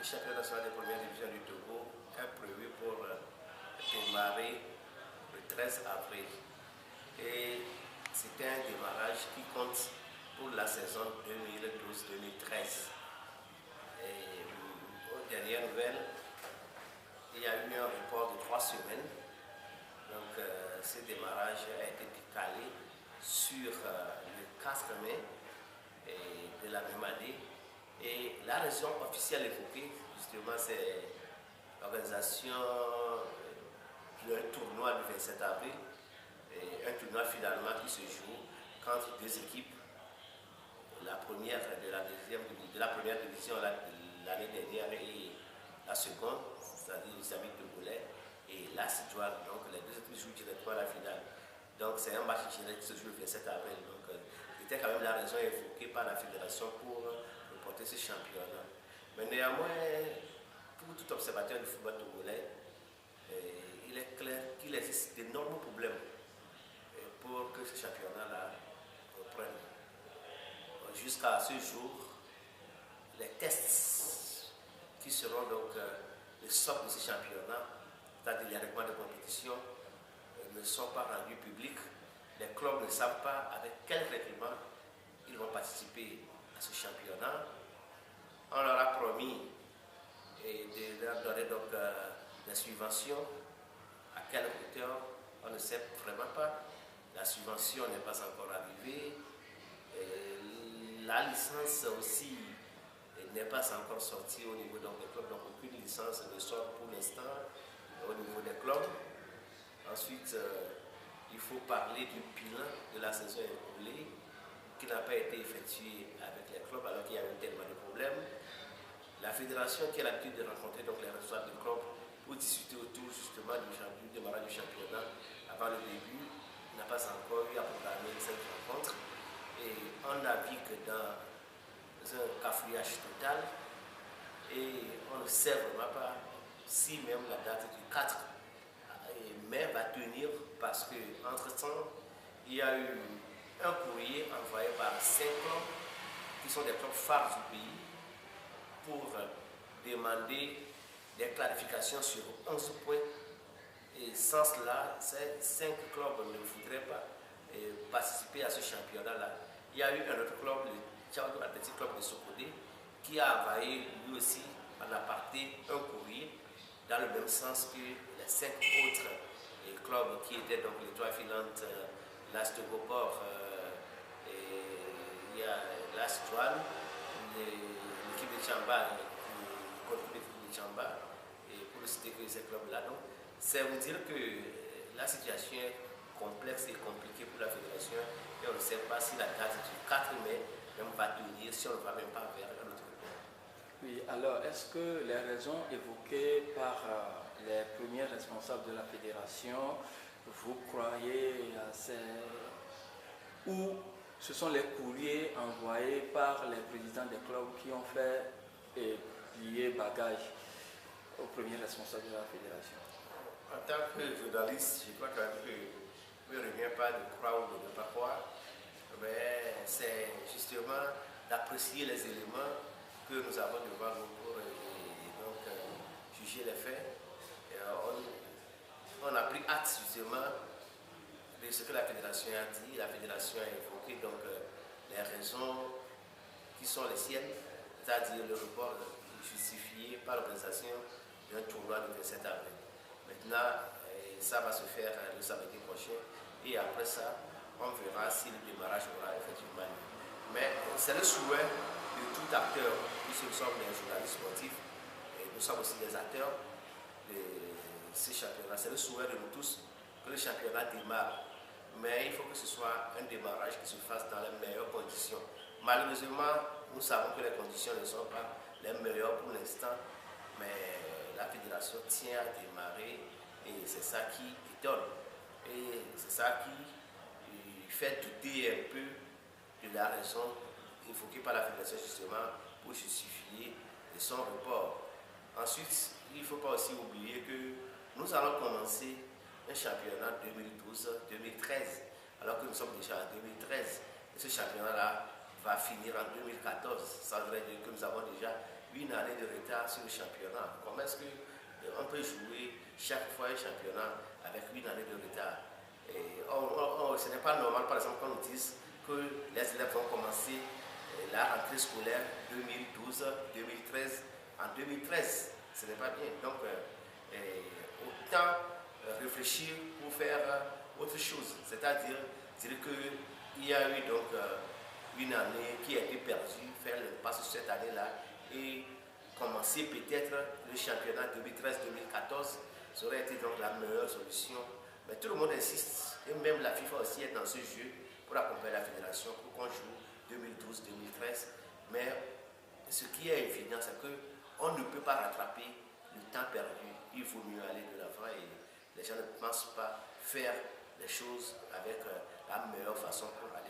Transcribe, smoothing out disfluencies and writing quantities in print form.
championnat national de première division du Togo est prévu pour démarrer le 13 avril. Et c'est un démarrage qui compte pour la saison 2012-2013. Aux dernières nouvelles, il y a eu un report de 3 semaines. Donc, ce démarrage a été décalé sur le 4 mai de la même année. Et la raison officielle évoquée, justement, c'est l'organisation d'un tournoi du 27 avril. Et un tournoi finalement qui se joue entre deux équipes, la première de la première division l'année dernière et la seconde, c'est-à-dire les amis togolais et la Sidouane. Donc les deux équipes jouent directement à la finale. Donc c'est un match qui se joue le 27 avril. Donc c'était quand même la raison évoquée par la fédération pour reporter ce championnat. Mais néanmoins, pour tout observateur du football togolais, il est clair qu'il existe d'énormes problèmes pour que ce championnat-là reprenne. Jusqu'à ce jour, les tests qui seront donc le socle de ce championnat, c'est-à-dire les règlements de compétition, ne sont pas rendus publics. Les clubs ne savent pas avec quel règlement ils vont participer à ce championnat. On leur a promis de leur donner donc des subventions. À quelle hauteur, on ne sait vraiment pas. La subvention n'est pas encore arrivée. La licence aussi n'est pas encore sortie au niveau des clubs. Donc aucune licence ne sort pour l'instant au niveau des clubs. Ensuite, il faut parler du bilan de la saison écoulée qui n'a pas été effectué avec les clubs alors qu'il y a eu tellement de problèmes. La fédération qui a l'habitude de rencontrer donc les responsables du club pour discuter autour justement du démarrage du championnat avant le début n'a pas encore eu à programmer cette rencontre. Et on a vu que dans un cafouillage total, et on ne sait vraiment pas si même la date du 4 mai va tenir, parce qu'entre-temps, il y a eu un courrier envoyé par 5 clubs qui sont des clubs phares du pays pour demander des clarifications sur 11 points. Et sans cela, ces 5 clubs ne voudraient pas participer à ce championnat-là. Il y a eu un autre club, le Tchao Athletic Club de Sokodé, qui a envoyé lui aussi en aparté un courrier dans le même sens que les 5 autres clubs qui étaient donc l'Étoile filante, l'Astogopor, il y a la Sidouane, l'équipe de Tchamba, l'équipe de Tchamba, et pour ne citer que ces clubs-là. Donc, c'est vous dire que la situation est complexe et compliquée pour la fédération et on ne sait pas si la date du 4 mai même va tenir, si on ne va même pas vers un autre club. Oui, alors est-ce que les raisons évoquées par les premiers responsables de la fédération, vous croyez à ces... ou ce sont les courriers envoyés par les présidents des clubs qui ont fait plier bagage aux premiers responsables de la fédération? En tant que journaliste, je crois quand même que ne revient pas de croire ou de ne pas croire, mais c'est justement d'apprécier les éléments que nous avons devant nous pour donc juger les faits. Et on a pris acte justement de ce que la fédération a dit. La fédération a évoqué donc les raisons qui sont les siennes, c'est-à-dire le report justifié par l'organisation d'un tournoi le 27 avril. Maintenant, ça va se faire le samedi prochain et après ça, on verra si le démarrage aura effectivement lieu. Mais c'est le souhait de tout acteur, puisque nous sommes des journalistes sportifs et nous sommes aussi des acteurs de ces championnats. C'est le souhait de nous tous que le championnat démarre. Mais il faut que ce soit un démarrage qui se fasse dans les meilleures conditions. Malheureusement, nous savons que les conditions ne sont pas les meilleures pour l'instant, mais la fédération tient à démarrer et c'est ça qui étonne. Et c'est ça qui fait douter un peu de la raison évoquée par la fédération justement pour justifier son report. Ensuite, il ne faut pas aussi oublier que nous allons commencer un championnat 2012-2013 alors que nous sommes déjà en 2013 et ce championnat-là va finir en 2014. Ça voudrait dire que nous avons déjà une année de retard sur le championnat. Comment est-ce qu'on peut jouer chaque fois un championnat avec une année de retard? Et ce n'est pas normal, par exemple, qu'on nous dise que les élèves vont commencer la rentrée scolaire 2012-2013 en 2013. Ce n'est pas bien. Donc, autant réfléchir pour faire autre chose. C'est-à-dire dire qu'il y a eu donc une année qui a été perdue, faire le pas sur cette année-là et commencer peut-être le championnat 2013-2014. Ça aurait été donc la meilleure solution. Mais tout le monde insiste, et même la FIFA aussi est dans ce jeu pour accompagner la fédération, pour qu'on joue 2012-2013. Mais ce qui est évident, c'est qu'on ne peut pas rattraper le temps perdu. Il vaut mieux aller de l'avant et les gens ne pensent pas faire les choses avec la meilleure façon pour aller